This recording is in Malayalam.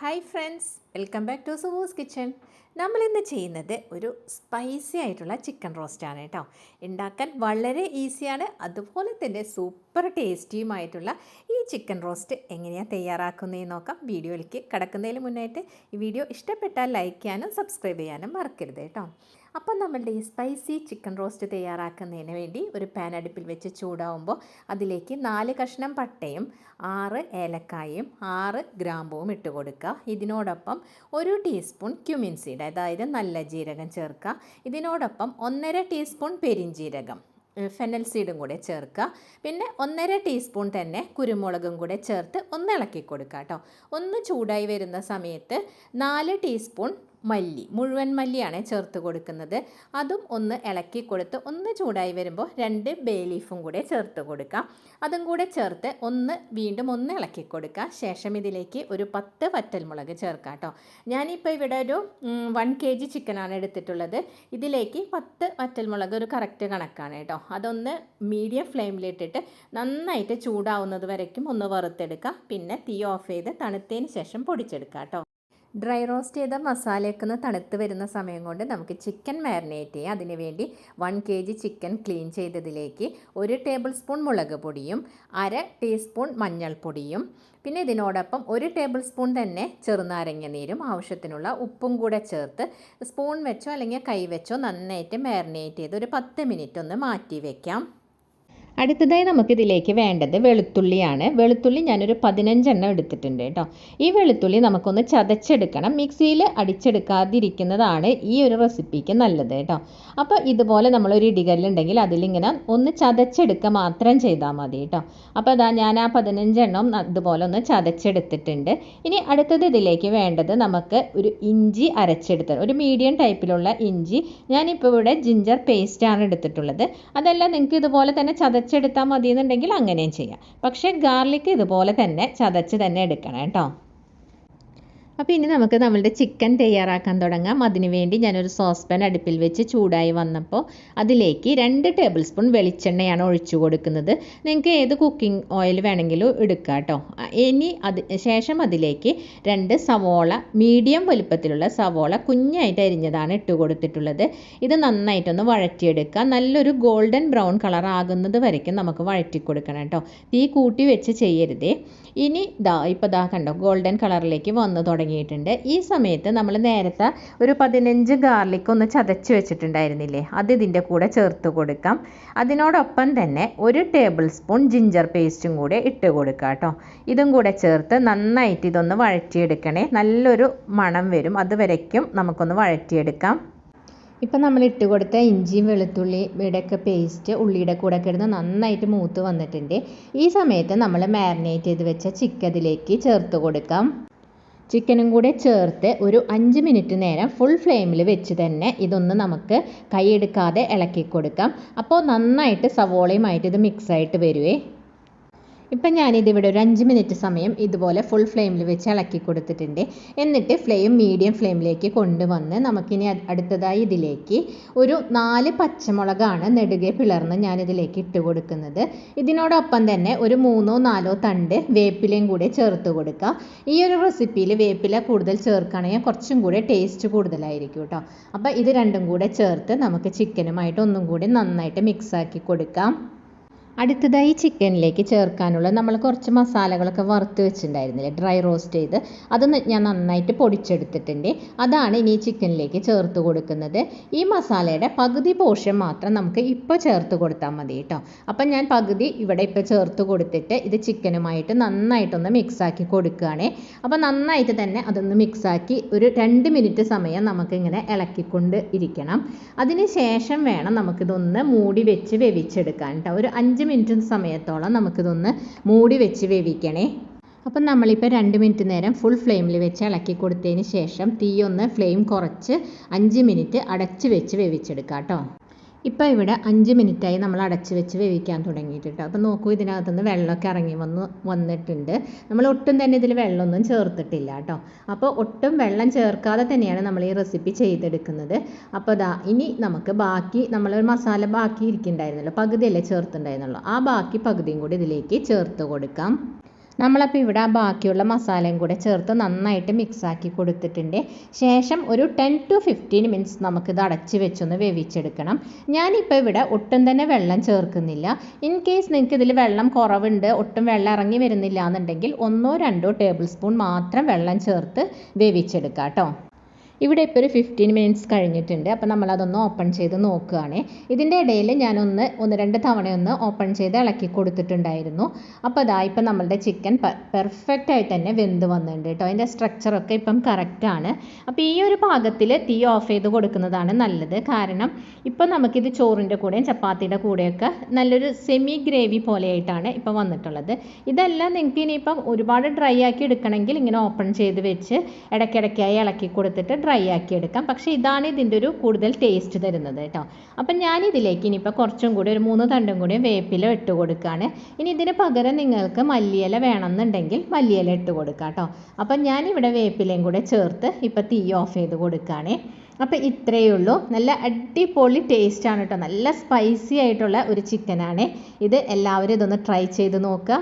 Hi friends, welcome back to സുവൂസ് കിച്ചൺ. നമ്മളിന്ന് ചെയ്യുന്നത് ഒരു സ്പൈസി ആയിട്ടുള്ള ചിക്കൻ റോസ്റ്റാണ് കേട്ടോ. ഉണ്ടാക്കാൻ വളരെ ഈസിയാണ്, അതുപോലെ തന്നെ സൂപ്പർ ടേസ്റ്റിയുമായിട്ടുള്ള ഈ ചിക്കൻ റോസ്റ്റ് എങ്ങനെയാണ് തയ്യാറാക്കുന്നതെന്ന് നോക്കാം. വീഡിയോയിലേക്ക് കടക്കുന്നതിന് മുന്നായിട്ട് ഈ വീഡിയോ ഇഷ്ടപ്പെട്ടാൽ ലൈക്ക് ചെയ്യാനും സബ്സ്ക്രൈബ് ചെയ്യാനും മറക്കരുത് കേട്ടോ. അപ്പം നമ്മളുടെ ഈ സ്പൈസി ചിക്കൻ റോസ്റ്റ് തയ്യാറാക്കുന്നതിന് വേണ്ടി ഒരു പാൻ അടുപ്പിൽ വെച്ച് ചൂടാവുമ്പോൾ അതിലേക്ക് 4 കഷ്ണം പട്ടയും 6 ഏലക്കായും 6 ഗ്രാമ്പൂവും ഇട്ട് കൊടുക്കുക. ഇതിനോടൊപ്പം 1 ടീസ്പൂൺ ക്യുമിൻ സീഡ്, അതായത് നല്ല ജീരകം ചേർക്കുക. ഇതിനോടൊപ്പം 1.5 ടീസ്പൂൺ പെരിഞ്ജീരകം, ഫെനൽ സീഡും കൂടെ ചേർക്കുക. പിന്നെ 1.5 ടീസ്പൂൺ തന്നെ കുരുമുളകും കൂടെ ചേർത്ത് ഒന്ന് ഇളക്കി കൊടുക്കുക കേട്ടോ. ഒന്ന് ചൂടായി വരുന്ന സമയത്ത് 4 ടീസ്പൂൺ മല്ലി, മുഴുവൻ മല്ലിയാണ് ചേർത്ത് കൊടുക്കുന്നത്. അതും ഒന്ന് ഇളക്കി കൊടുത്ത് ഒന്ന് ചൂടായി വരുമ്പോൾ 2 ബേ ലീഫും കൂടെ ചേർത്ത് കൊടുക്കുക. അതും കൂടെ ചേർത്ത് വീണ്ടും ഒന്ന് ഇളക്കി കൊടുക്കുക. ശേഷം ഇതിലേക്ക് ഒരു 10 വറ്റൽമുളക് ചേർക്കാം കേട്ടോ. ഞാനിപ്പോൾ ഇവിടെ ഒരു 1 kg ചിക്കനാണ് എടുത്തിട്ടുള്ളത്. ഇതിലേക്ക് 10 വറ്റൽമുളക് ഒരു കറക്റ്റ് കണക്കാണ് കേട്ടോ. അതൊന്ന് മീഡിയം ഫ്ലെയിമിലിട്ടിട്ട് നന്നായിട്ട് ചൂടാവുന്നത് വരയ്ക്കും ഒന്ന് വറുത്തെടുക്കുക. പിന്നെ തീ ഓഫ് ചെയ്ത് തണുത്തതിന് ശേഷം പൊടിച്ചെടുക്കുക കേട്ടോ. ഡ്രൈ റോസ്റ്റ് ചെയ്ത മസാലയൊക്കെ ഒന്ന് തണുത്ത് വരുന്ന സമയം കൊണ്ട് നമുക്ക് ചിക്കൻ മാരിനേറ്റ് ചെയ്യാം. അതിനുവേണ്ടി 1 kg ചിക്കൻ ക്ലീൻ ചെയ്തതിലേക്ക് 1 ടേബിൾ സ്പൂൺ മുളക് പൊടിയും 1/2 ടീസ്പൂൺ മഞ്ഞൾപ്പൊടിയും പിന്നെ ഇതിനോടൊപ്പം 1 ടേബിൾ സ്പൂൺ തന്നെ ചെറുനാരങ്ങ നീരും ആവശ്യത്തിനുള്ള ഉപ്പും കൂടെ ചേർത്ത് സ്പൂൺ വെച്ചോ അല്ലെങ്കിൽ കൈ വെച്ചോ നന്നായിട്ട് മാരിനേറ്റ് ചെയ്ത് ഒരു 10 മിനിറ്റ് ഒന്ന് മാറ്റി വയ്ക്കാം. അടുത്തതായി നമുക്കിതിലേക്ക് വേണ്ടത് വെളുത്തുള്ളിയാണ്. വെളുത്തുള്ളി ഞാനൊരു 15 എണ്ണം എടുത്തിട്ടുണ്ട് കേട്ടോ. ഈ വെളുത്തുള്ളി നമുക്കൊന്ന് ചതച്ചെടുക്കണം. മിക്സിയിൽ അടിച്ചെടുക്കാതിരിക്കുന്നതാണ് ഈ ഒരു റെസിപ്പിക്ക് നല്ലത് കേട്ടോ. അപ്പോൾ ഇതുപോലെ നമ്മളൊരു ഇടികല്ലുണ്ടെങ്കിൽ അതിലിങ്ങനെ ഒന്ന് ചതച്ചെടുക്കുക മാത്രം ചെയ്താൽ മതി കേട്ടോ. അപ്പോൾ അതാ ഞാൻ ആ 15 എണ്ണം ഇതുപോലെ ഒന്ന് ചതച്ചെടുത്തിട്ടുണ്ട്. ഇനി അടുത്തത് ഇതിലേക്ക് വേണ്ടത് നമുക്ക് ഒരു ഇഞ്ചി അരച്ചെടുത്ത്, ഒരു മീഡിയം ടൈപ്പിലുള്ള ഇഞ്ചി. ഞാനിപ്പോൾ ഇവിടെ ജിഞ്ചർ പേസ്റ്റാണ് എടുത്തിട്ടുള്ളത്. അതല്ല നിങ്ങൾക്ക് ഇതുപോലെ തന്നെ ചതച്ചെടുത്താൽ മതി എന്നുണ്ടെങ്കിൽ അങ്ങനെയും ചെയ്യാം. പക്ഷേ ഗാർലിക് ഇതുപോലെ തന്നെ ചതച്ച് തന്നെ എടുക്കണം കേട്ടോ. അപ്പോൾ ഇനി നമുക്ക് നമ്മളുടെ ചിക്കൻ തയ്യാറാക്കാൻ തുടങ്ങാം. അതിനുവേണ്ടി ഞാനൊരു സോസ് പാൻ അടുപ്പിൽ വെച്ച് ചൂടായി വന്നപ്പോൾ അതിലേക്ക് 2 ടേബിൾ സ്പൂൺ വെളിച്ചെണ്ണയാണ് ഒഴിച്ചു കൊടുക്കുന്നത്. നിങ്ങൾക്ക് ഏത് കുക്കിംഗ് ഓയിൽ വേണമെങ്കിലും എടുക്കാം കേട്ടോ. ഇനി ശേഷം അതിലേക്ക് 2 സവോള, മീഡിയം വലുപ്പത്തിലുള്ള സവോള കുഞ്ഞായിട്ട് അരിഞ്ഞതാണ് ഇട്ട് കൊടുത്തിട്ടുള്ളത്. ഇത് നന്നായിട്ടൊന്ന് വഴറ്റിയെടുക്കുക. നല്ലൊരു ഗോൾഡൻ ബ്രൗൺ കളർ ആകുന്നത് വരയ്ക്കും നമുക്ക് വഴറ്റി കൊടുക്കണം കേട്ടോ. തീ കൂട്ടി വെച്ച് ചെയ്യരുതേ. ഇനി ഇപ്പോൾ കണ്ടോ ഗോൾഡൻ കളറിലേക്ക് വന്ന് തുടങ്ങിയിട്ടുണ്ട്. ഈ സമയത്ത് നമ്മൾ നേരത്തെ ഒരു 15 ഗാർലിക് ഒന്ന് ചതച്ച് വെച്ചിട്ടുണ്ടായിരുന്നില്ലേ, അത് ഇതിൻ്റെ കൂടെ ചേർത്ത് കൊടുക്കാം. അതിനോടൊപ്പം തന്നെ 1 ടേബിൾ സ്പൂൺ ജിഞ്ചർ പേസ്റ്റും കൂടെ ഇട്ട് കൊടുക്കുക കേട്ടോ. ഇതും കൂടെ ചേർത്ത് നന്നായിട്ട് ഇതൊന്ന് വഴറ്റിയെടുക്കണേ. നല്ലൊരു മണം വരും, അതുവരയ്ക്കും നമുക്കൊന്ന് വഴറ്റിയെടുക്കാം. ഇപ്പം നമ്മൾ ഇട്ട് കൊടുത്ത ഇഞ്ചിയും വെളുത്തുള്ളിയുടെയൊക്കെ പേസ്റ്റ് ഉള്ളിയുടെ കൂടെ കിടന്ന് നന്നായിട്ട് മൂത്ത് വന്നിട്ടുണ്ട്. ഈ സമയത്ത് നമ്മൾ മാരിനേറ്റ് ചെയ്ത് വെച്ച ചിക്കൻ ഇതിലേക്ക് ചേർത്ത് കൊടുക്കാം. ചിക്കനും കൂടെ ചേർത്ത് ഒരു 5 മിനിറ്റ് നേരം ഫുൾ ഫ്ലെയിമിൽ വെച്ച് തന്നെ ഇതൊന്ന് നമുക്ക് കൈയെടുക്കാതെ ഇളക്കി കൊടുക്കാം. അപ്പോൾ നന്നായിട്ട് സവോളയുമായിട്ട് ഇത് മിക്സായിട്ട് വരുവേ. ഇപ്പം ഞാനിതിവിടെ ഒരു 5 മിനിറ്റ് സമയം ഇതുപോലെ ഫുൾ ഫ്ലെയിമിൽ വെച്ച് ഇളക്കി കൊടുത്തിട്ടുണ്ട്. എന്നിട്ട് ഫ്ലെയിം മീഡിയം ഫ്ലെയിമിലേക്ക് കൊണ്ടുവന്ന് നമുക്കിനി അടുത്തതായി ഇതിലേക്ക് ഒരു 4 പച്ചമുളകാണ് നെടുകെ പിളർന്ന് ഞാനിതിലേക്ക് ഇട്ട് കൊടുക്കുന്നത്. ഇതിനോടൊപ്പം തന്നെ ഒരു 3-4 തണ്ട് വേപ്പിലയും കൂടെ ചേർത്ത് കൊടുക്കുക. ഈ ഒരു റെസിപ്പിയിൽ വേപ്പില കൂടുതൽ ചേർക്കുകയാണെങ്കിൽ കുറച്ചും കൂടെ ടേസ്റ്റ് കൂടുതലായിരിക്കും കേട്ടോ. അപ്പോൾ ഇത് രണ്ടും കൂടെ ചേർത്ത് നമുക്ക് ചിക്കനുമായിട്ട് ഒന്നും കൂടി നന്നായിട്ട് മിക്സാക്കി കൊടുക്കാം. അടുത്തതായി ചിക്കനിലേക്ക് ചേർക്കാനുള്ള നമ്മൾ കുറച്ച് മസാലകളൊക്കെ വറുത്ത് വെച്ചിട്ടുണ്ടായിരുന്നില്ലേ, ഡ്രൈ റോസ്റ്റ് ചെയ്ത്, അത് ഞാൻ നന്നായിട്ട് പൊടിച്ചെടുത്തിട്ടുണ്ട്. അതാണ് ഇനി ചിക്കനിലേക്ക് ചേർത്ത് കൊടുക്കുന്നത്. ഈ മസാലയുടെ പകുതി പോർഷൻ മാത്രം നമുക്ക് ഇപ്പോൾ ചേർത്ത് കൊടുത്താൽ മതി കേട്ടോ. അപ്പം ഞാൻ പകുതി ഇവിടെ ഇപ്പോൾ ചേർത്ത് കൊടുത്തിട്ട് ഇത് ചിക്കനുമായിട്ട് നന്നായിട്ടൊന്ന് മിക്സാക്കി കൊടുക്കുകയാണ്. അപ്പോൾ നന്നായിട്ട് തന്നെ അതൊന്ന് മിക്സാക്കി ഒരു 2 മിനിറ്റ് സമയം നമുക്കിങ്ങനെ ഇളക്കിക്കൊണ്ട് ഇരിക്കണം. അതിന് ശേഷം വേണം നമുക്കിതൊന്ന് മൂടി വെച്ച് വേവിച്ചെടുക്കാൻ കേട്ടോ. ഒരു 5 മിനിറ്റ് സമയത്തോളം നമുക്കിതൊന്ന് മൂടി വെച്ച് വേവിക്കണേ. അപ്പം നമ്മളിപ്പോൾ 2 മിനിറ്റ് നേരം ഫുൾ ഫ്ലെയിമിൽ വെച്ച് ഇളക്കി കൊടുത്തതിന് ശേഷം തീ ഒന്ന് ഫ്ലെയിം കുറച്ച് 5 മിനിറ്റ് അടച്ച് വെച്ച് വേവിച്ചെടുക്കാം കേട്ടോ. ഇപ്പോൾ ഇവിടെ 5 മിനിറ്റായി നമ്മൾ അടച്ച് വെച്ച് വേവിക്കാൻ തുടങ്ങിയിട്ട് കേട്ടോ. അപ്പോൾ നോക്കൂ, ഇതിനകത്തുനിന്ന് വെള്ളമൊക്കെ ഇറങ്ങി വന്നിട്ടുണ്ട്. നമ്മൾ ഒട്ടും തന്നെ ഇതിൽ വെള്ളമൊന്നും ചേർത്തിട്ടില്ല കേട്ടോ. അപ്പോൾ ഒട്ടും വെള്ളം ചേർക്കാതെ തന്നെയാണ് നമ്മൾ ഈ റെസിപ്പി ചെയ്തെടുക്കുന്നത്. അപ്പോൾ ഇനി നമുക്ക് ബാക്കി നമ്മളൊരു മസാല ബാക്കി ഇരിക്കുന്നുണ്ടായിരുന്നല്ലോ, പകുതിയല്ലേ ചേർത്തുണ്ടായിരുന്നുള്ളൂ, ആ ബാക്കി പകുതിയും കൂടി ഇതിലേക്ക് ചേർത്ത് കൊടുക്കാം. നമ്മളപ്പോൾ ഇവിടെ ആ ബാക്കിയുള്ള മസാലയും കൂടെ ചേർത്ത് നന്നായിട്ട് മിക്സാക്കി കൊടുത്തിട്ടുണ്ട്. ശേഷം ഒരു 10 to 15 മിനിറ്റ്സ് നമുക്കിത് അടച്ച് വെച്ചൊന്ന് വേവിച്ചെടുക്കണം. ഞാനിപ്പോൾ ഇവിടെ ഒട്ടും തന്നെ വെള്ളം ചേർക്കുന്നില്ല. ഇൻ കേസ് നിങ്ങൾക്ക് ഇതിൽ വെള്ളം കുറവുണ്ട്, ഒട്ടും വെള്ളം ഇറങ്ങി വരുന്നില്ല എന്നുണ്ടെങ്കിൽ 1-2 ടേബിൾ സ്പൂൺ മാത്രം വെള്ളം ചേർത്ത് വേവിച്ചെടുക്കാം കേട്ടോ. ഇവിടെ ഇപ്പോൾ ഒരു 15 മിനിറ്റ്സ് കഴിഞ്ഞിട്ടുണ്ട്. അപ്പോൾ നമ്മളതൊന്ന് ഓപ്പൺ ചെയ്ത് നോക്കുകയാണ്. ഇതിൻ്റെ ഇടയിൽ ഞാനൊന്ന് 1-2 തവണയൊന്ന് ഓപ്പൺ ചെയ്ത് ഇളക്കി കൊടുത്തിട്ടുണ്ടായിരുന്നു. അപ്പോൾ അതാ ഇപ്പം നമ്മളുടെ ചിക്കൻ പെർഫെക്റ്റ് ആയിട്ട് തന്നെ വെന്ത് വന്നിട്ടുണ്ട് കേട്ടോ. അതിൻ്റെ സ്ട്രക്ചറൊക്കെ ഇപ്പം കറക്റ്റാണ്. അപ്പോൾ ഈ ഒരു പാകത്തിൽ തീ ഓഫ് ചെയ്ത് കൊടുക്കുന്നതാണ് നല്ലത്. കാരണം ഇപ്പം നമുക്കിത് ചോറിൻ്റെ കൂടെയും ചപ്പാത്തിയുടെ കൂടെയൊക്കെ നല്ലൊരു സെമി ഗ്രേവി പോലെയായിട്ടാണ് ഇപ്പോൾ വന്നിട്ടുള്ളത്. ഇതെല്ലാം നിങ്ങൾക്ക് ഇനിയിപ്പം ഒരുപാട് ഡ്രൈ ആക്കി എടുക്കണമെങ്കിൽ ഇങ്ങനെ ഓപ്പൺ ചെയ്ത് വെച്ച് ഇടയ്ക്കിടയ്ക്കായി ഇളക്കി കൊടുത്തിട്ട് ഡ്രൈ ആക്കി എടുക്കാം. പക്ഷേ ഇതാണ് ഇതിൻ്റെ ഒരു കൂടുതൽ ടേസ്റ്റ് തരുന്നത് കേട്ടോ. അപ്പം ഞാനിതിലേക്ക് ഇനിയിപ്പോൾ കുറച്ചും കൂടി ഒരു 3 തണ്ടും കൂടി വേപ്പില ഇട്ട് കൊടുക്കുകയാണ്. ഇനി ഇതിന് പകരം നിങ്ങൾക്ക് മല്ലിയില വേണമെന്നുണ്ടെങ്കിൽ മല്ലിയില ഇട്ട് കൊടുക്കാം കേട്ടോ. അപ്പം ഞാനിവിടെ വേപ്പിലയും കൂടെ ചേർത്ത് ഇപ്പോൾ തീ ഓഫ് ചെയ്ത് കൊടുക്കുകയാണ്. അപ്പോൾ ഇത്രയേ ഉള്ളൂ. നല്ല അടിപൊളി ടേസ്റ്റാണ് കേട്ടോ. നല്ല സ്പൈസി ആയിട്ടുള്ള ഒരു ചിക്കനാണ് ഇത്. എല്ലാവരും ഇതൊന്ന് ട്രൈ ചെയ്ത് നോക്കുക.